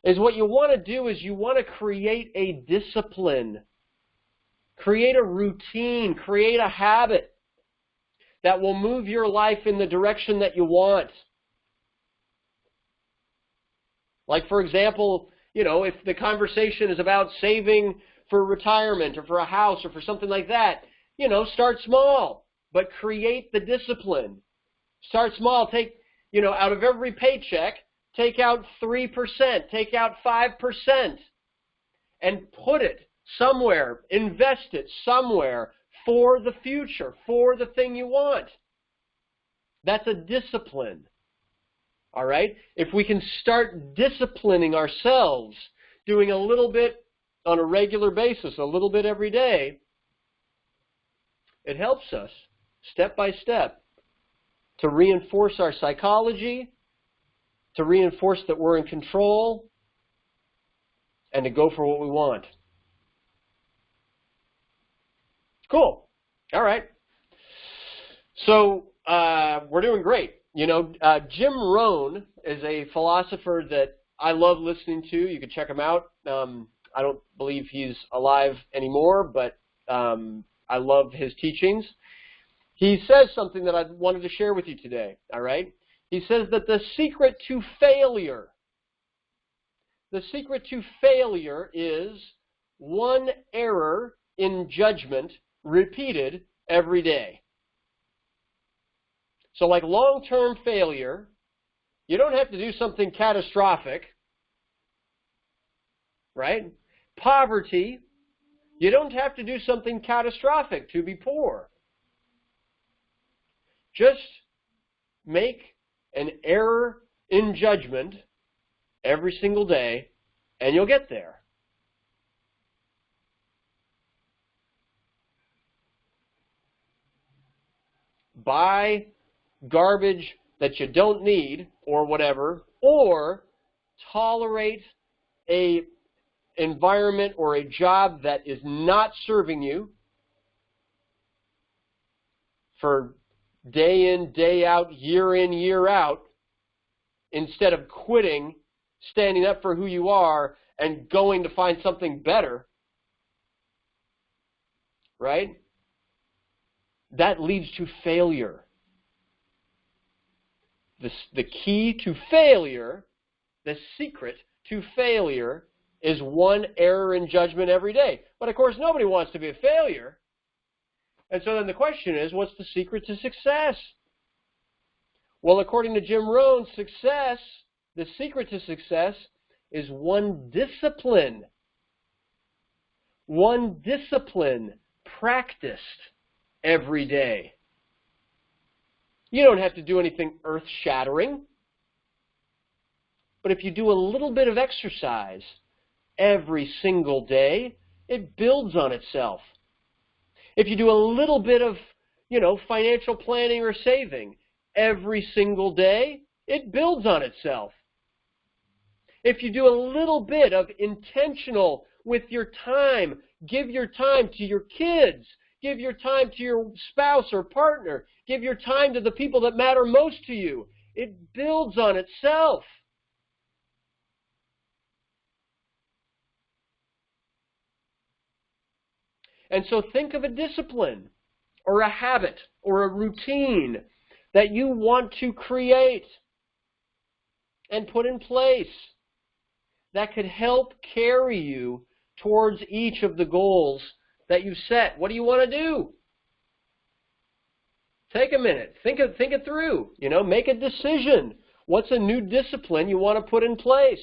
is what you want to do is you want to create a discipline, create a routine, create a habit that will move your life in the direction that you want. Like, for example, you know, if the conversation is about saving for retirement or for a house or for something like that, you know, start small, but create the discipline. Start small. Take, you know, out of every paycheck, take out 3%, take out 5%, and put it somewhere, invest it somewhere for the future, for the thing you want. That's a discipline. All right? If we can start disciplining ourselves, doing a little bit on a regular basis, a little bit every day, it helps us step by step to reinforce our psychology, to reinforce that we're in control, and to go for what we want. Cool. All right. So we're doing great. You know, Jim Rohn is a philosopher that I love listening to. You can check him out. I don't believe he's alive anymore, but I love his teachings. He says something that I wanted to share with you today, all right? He says that the secret to failure is one error in judgment repeated every day. So like long-term failure, you don't have to do something catastrophic, right? Poverty, you don't have to do something catastrophic to be poor. Just make an error in judgment every single day, and you'll get there. Buy garbage that you don't need or whatever, or tolerate a environment or a job that is not serving you for day in, day out, year in, year out, instead of quitting, standing up for who you are, and going to find something better, right? That leads to failure. The key to failure, the secret to failure, is one error in judgment every day. But of course, nobody wants to be a failure. And so then the question is, what's the secret to success? Well, according to Jim Rohn, success, the secret to success is one discipline. One discipline practiced every day. You don't have to do anything earth-shattering. But if you do a little bit of exercise every single day, it builds on itself. If you do a little bit of, financial planning or saving every single day, it builds on itself. If you do a little bit of intentional with your time, give your time to your kids, give your time to your spouse or partner, give your time to the people that matter most to you, it builds on itself. And so think of a discipline or a habit or a routine that you want to create and put in place that could help carry you towards each of the goals that you set. What do you want to do? Take a minute. Think it through. Make a decision. What's a new discipline you want to put in place?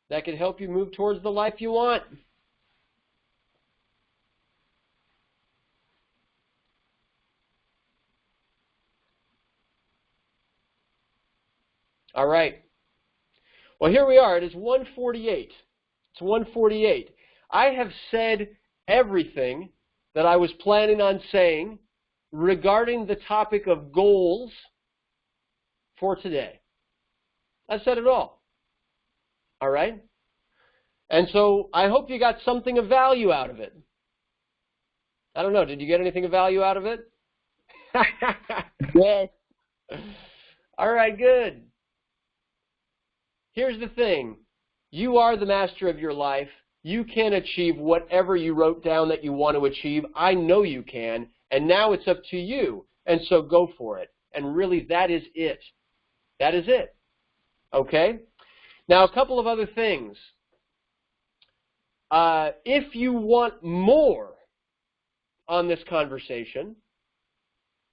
That could help you move towards the life you want. All right. Well, here we are. It is 1:48. It's 1:48. I have said everything that I was planning on saying regarding the topic of goals for today. I've said it all. All right? And so I hope you got something of value out of it. I don't know. Did you get anything of value out of it? Yes. All right, good. Here's the thing. You are the master of your life. You can achieve whatever you wrote down that you want to achieve. I know you can. And now it's up to you. And so go for it. And really, that is it. That is it. Okay? Now, a couple of other things. If you want more on this conversation,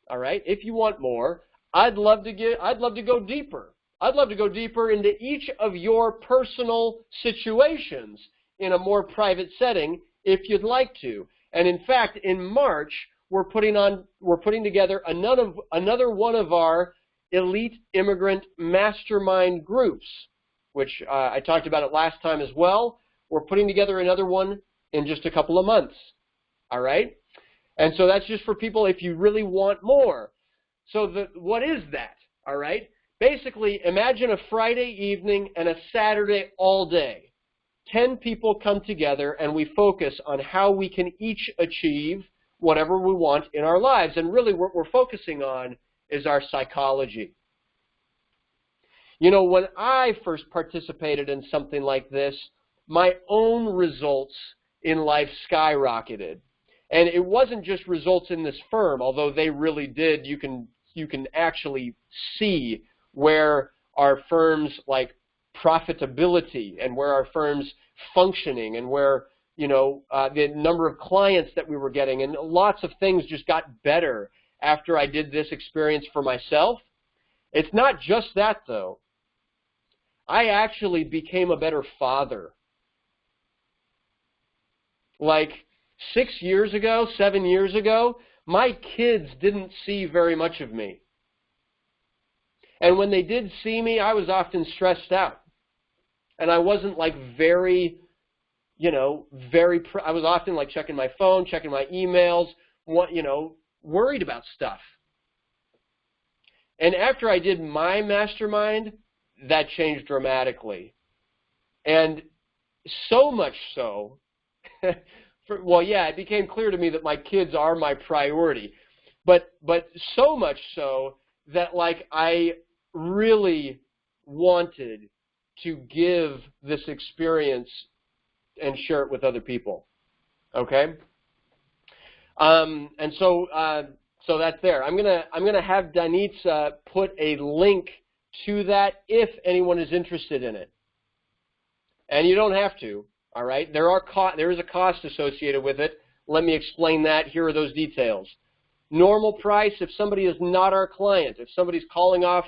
all right, if you want more, I'd love to go deeper. I'd love to go deeper into each of your personal situations in a more private setting if you'd like to. And in fact, in March, we're putting together another one of our elite immigrant mastermind groups, which I talked about it last time as well. We're putting together another one in just a couple of months. All right? And so that's just for people if you really want more. So what is that? All right? Basically, imagine a Friday evening and a Saturday all day. 10 people come together and we focus on how we can each achieve whatever we want in our lives. And really what we're focusing on is our psychology. You know, when I first participated in something like this, my own results in life skyrocketed. And it wasn't just results in this firm, although they really did. You can actually see where our firm's like profitability and where our firm's functioning and where, you know, the number of clients that we were getting, and lots of things just got better after I did this experience for myself. It's not just that, though. I actually became a better father. Like 7 years ago, my kids didn't see very much of me. And when they did see me, I was often stressed out. And I wasn't like I was often like checking my phone, checking my emails, worried about stuff. And after I did my mastermind, that changed dramatically. And so much so, it became clear to me that my kids are my priority. But so much so that like I really wanted to give this experience and share it with other people. Okay? And so that's there. I'm gonna have Danitza put a link to that if anyone is interested in it. And you don't have to. All right? There is a cost associated with it. Let me explain that. Here are those details. Normal price, if somebody is not our client, if somebody's calling off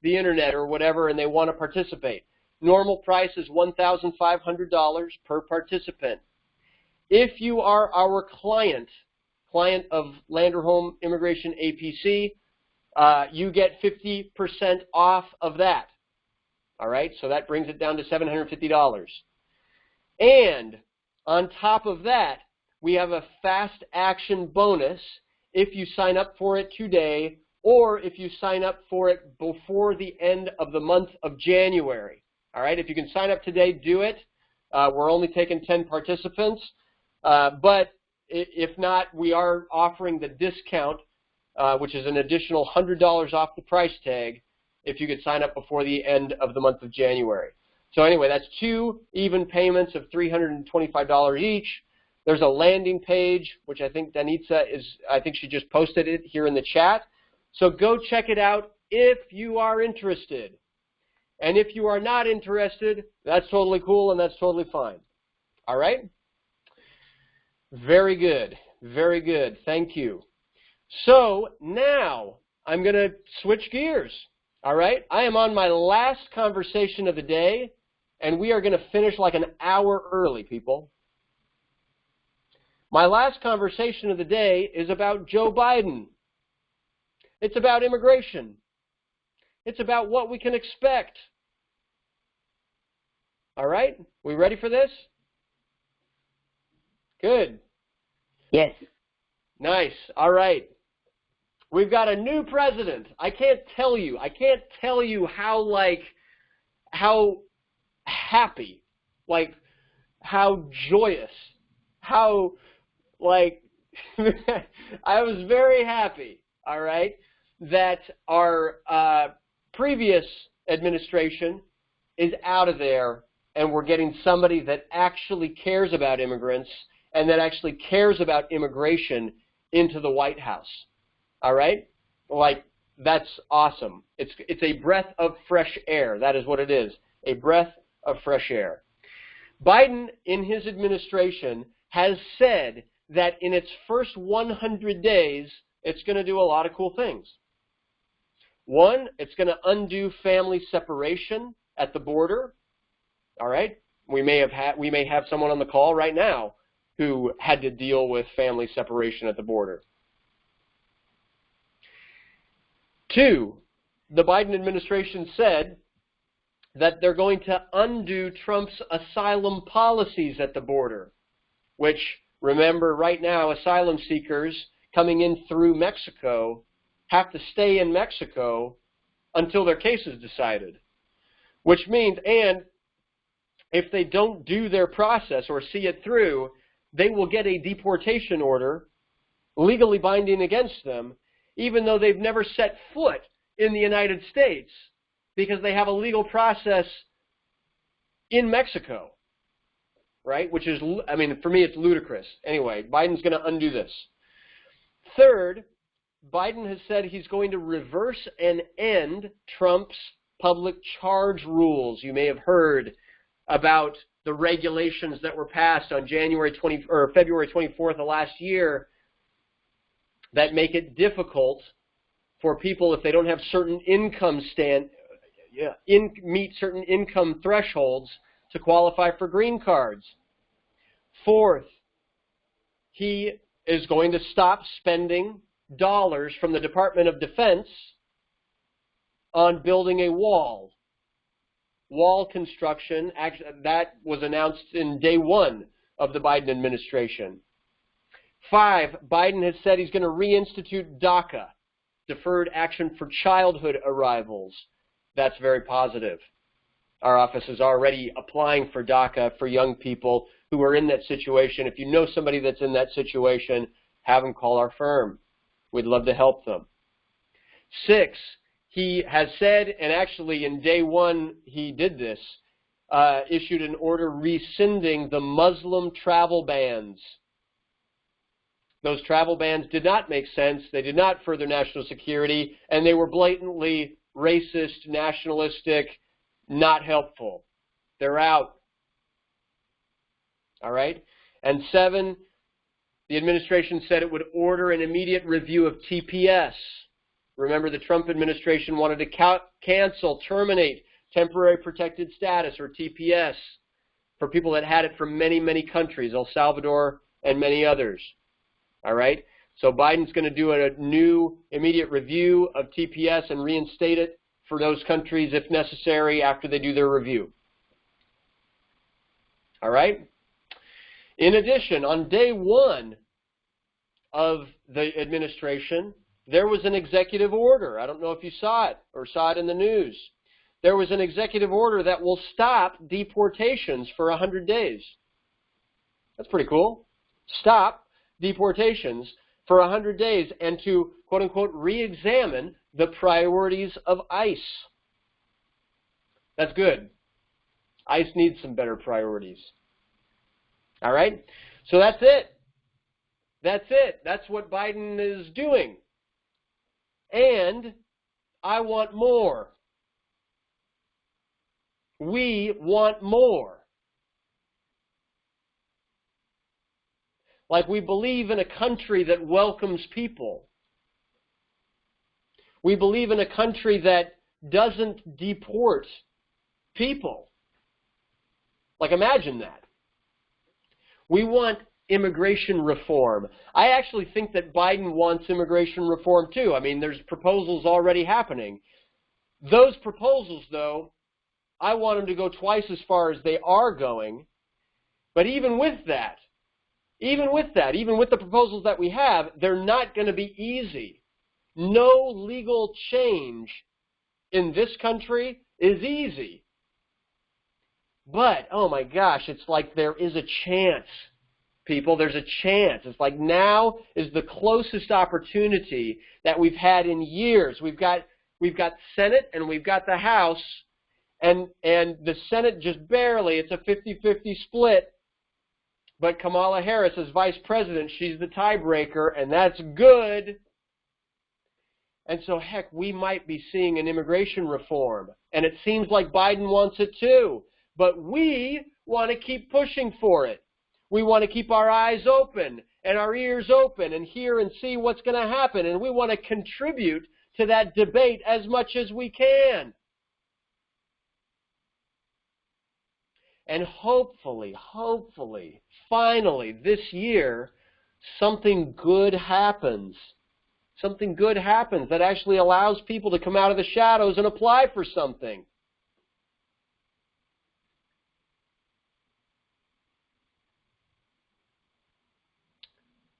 the internet or whatever and they want to participate, normal price is $1,500 per participant. If you are our client of Landerholm Immigration A.P.C., you get 50% off of that. All right? So that brings it down to $750. And on top of that, we have a fast action bonus if you sign up for it today or if you sign up for it before the end of the month of January. All right? If you can sign up today, do it. We're only taking 10 participants. But if not, we are offering the discount, which is an additional $100 off the price tag if you could sign up before the end of the month of January. So anyway, that's 2 even payments of $325 each. There's a landing page, which I think Danitza she just posted it here in the chat. So go check it out if you are interested. And if you are not interested, that's totally cool and that's totally fine. All right? Very good. Very good. Thank you. So now I'm going to switch gears. All right? I am on my last conversation of the day, and we are going to finish like an hour early, people. My last conversation of the day is about Joe Biden. It's about immigration. It's about what we can expect. All right? We ready for this? Good. Yes. Nice. All right. We've got a new president. I can't tell you how happy, like how joyous, how like I was very happy, all right, that our previous administration is out of there and we're getting somebody that actually cares about immigrants and that actually cares about immigration into the White House. All right? Like, that's awesome. It's a breath of fresh air. That is what it is, a breath of fresh air. Biden, in his administration, has said that in its first 100 days, it's going to do a lot of cool things. One, it's going to undo family separation at the border. All right? We may have someone on the call right now who had to deal with family separation at the border. Two, the Biden administration said that they're going to undo Trump's asylum policies at the border, which, remember, right now, asylum seekers coming in through Mexico have to stay in Mexico until their case is decided, which means, and if they don't do their process or see it through, they will get a deportation order legally binding against them, even though they've never set foot in the United States, because they have a legal process in Mexico, right? Which is, I mean, for me, it's ludicrous. Anyway, Biden's going to undo this. Third, Biden has said he's going to reverse and end Trump's public charge rules. You may have heard about the regulations that were passed on February 24th of last year that make it difficult for people, if they don't have certain meet certain income thresholds, to qualify for green cards. Fourth, he is going to stop spending dollars from the Department of Defense on building a wall. Wall construction, actually, that was announced in day one of the Biden administration. 5, Biden has said he's going to reinstitute DACA, Deferred Action for Childhood Arrivals. That's very positive. Our office is already applying for DACA for young people who are in that situation. If you know somebody that's in that situation, have them call our firm. We'd love to help them. 6, he has said, and actually in day one he did this, issued an order rescinding the Muslim travel bans. Those travel bans did not make sense. They did not further national security, and they were blatantly racist, nationalistic, not helpful. They're out. All right? And 7, the administration said it would order an immediate review of TPS. Remember, the Trump administration wanted to cancel, terminate temporary protected status, or TPS, for people that had it from many, many countries, El Salvador and many others. All right? So Biden's going to do a new immediate review of TPS and reinstate it for those countries if necessary after they do their review. All right? In addition, on day one of the administration, there was an executive order. I don't know if you saw it or saw it in the news. There was an executive order that will stop deportations for 100 days. That's pretty cool. Stop deportations for 100 days and to, quote-unquote, re-examine the priorities of ICE. That's good. ICE needs some better priorities. All right? So that's it. That's it. That's what Biden is doing. And I want more. We want more. Like, we believe in a country that welcomes people. We believe in a country that doesn't deport people. Like, imagine that. We want immigration reform. I actually think that Biden wants immigration reform too. I mean, there's proposals already happening. Those proposals, though, I want them to go twice as far as they are going. But even with that, even with the proposals that we have, they're not going to be easy. No legal change in this country is easy. But, oh my gosh, it's like there is a chance, people. There's a chance. It's like now is the closest opportunity that we've had in years. We've got Senate and we've got the House, and the Senate just barely, it's a 50-50 split. But Kamala Harris, as vice president, she's the tiebreaker, and that's good. And so, heck, we might be seeing an immigration reform. And it seems like Biden wants it too. But we want to keep pushing for it. We want to keep our eyes open and our ears open and hear and see what's going to happen. And we want to contribute to that debate as much as we can. And hopefully, finally, this year, something good happens. something good happens that actually allows people to come out of the shadows and apply for something.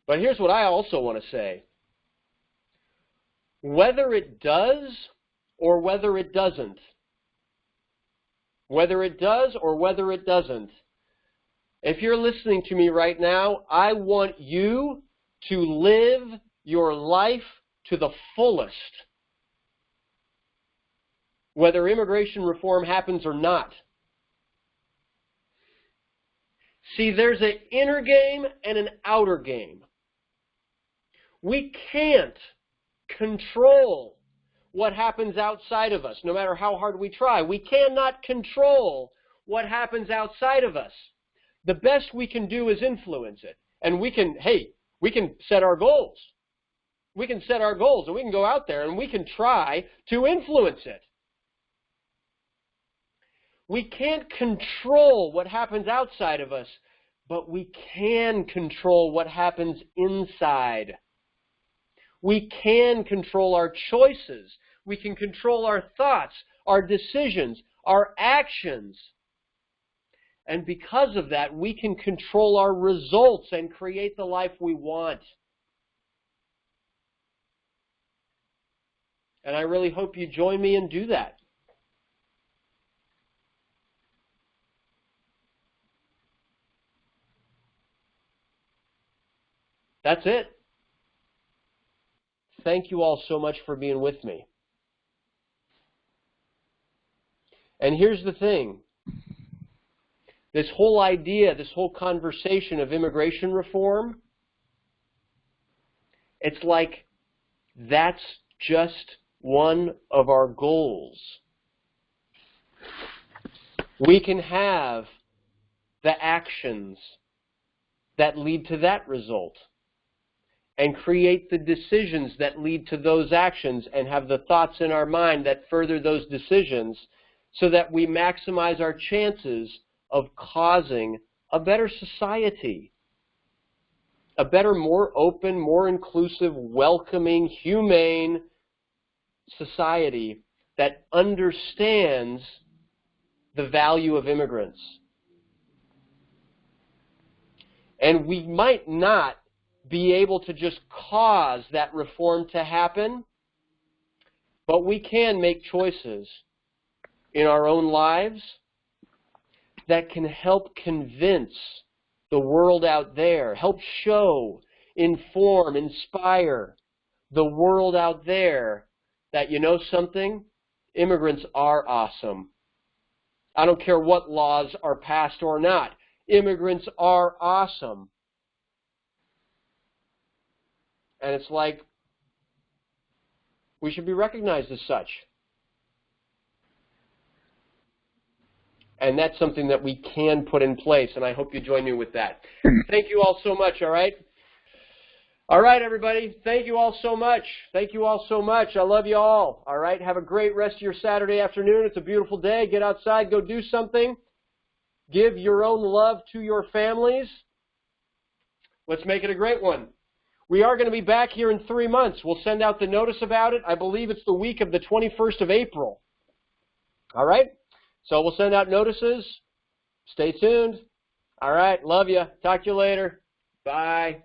But here's what I also want to say. Whether it does or whether it doesn't, whether it does or whether it doesn't, if you're listening to me right now, I want you to live your life to the fullest, whether immigration reform happens or not. See, there's an inner game and an outer game. We can't control what happens outside of us, no matter how hard we try. We cannot control what happens outside of us. The best we can do is influence it. And we can set our goals. We can set our goals and we can go out there and we can try to influence it. We can't control what happens outside of us, but we can control what happens inside. We can control our choices. We can control our thoughts, our decisions, our actions. And because of that, we can control our results and create the life we want. And I really hope you join me and do that. That's it. Thank you all so much for being with me. And here's the thing. This whole idea, this whole conversation of immigration reform, it's like that's just one of our goals. We can have the actions that lead to that result, and create the decisions that lead to those actions, and have the thoughts in our mind that further those decisions, so that we maximize our chances of causing a better society, a better, more open, more inclusive, welcoming, humane society that understands the value of immigrants. And we might not be able to just cause that reform to happen, but we can make choices in our own lives that can help convince the world out there, help show, inform, inspire the world out there that, you know something, immigrants are awesome. I don't care what laws are passed or not. Immigrants are awesome. And it's like, we should be recognized as such. And that's something that we can put in place, and I hope you join me with that. Thank you all so much, all right? All right, everybody. Thank you all so much. Thank you all so much. I love you all. All right? Have a great rest of your Saturday afternoon. It's a beautiful day. Get outside. Go do something. Give your own love to your families. Let's make it a great one. We are going to be back here in 3 months. We'll send out the notice about it. I believe it's the week of the 21st of April. All right? So we'll send out notices. Stay tuned. All right. Love you. Talk to you later. Bye.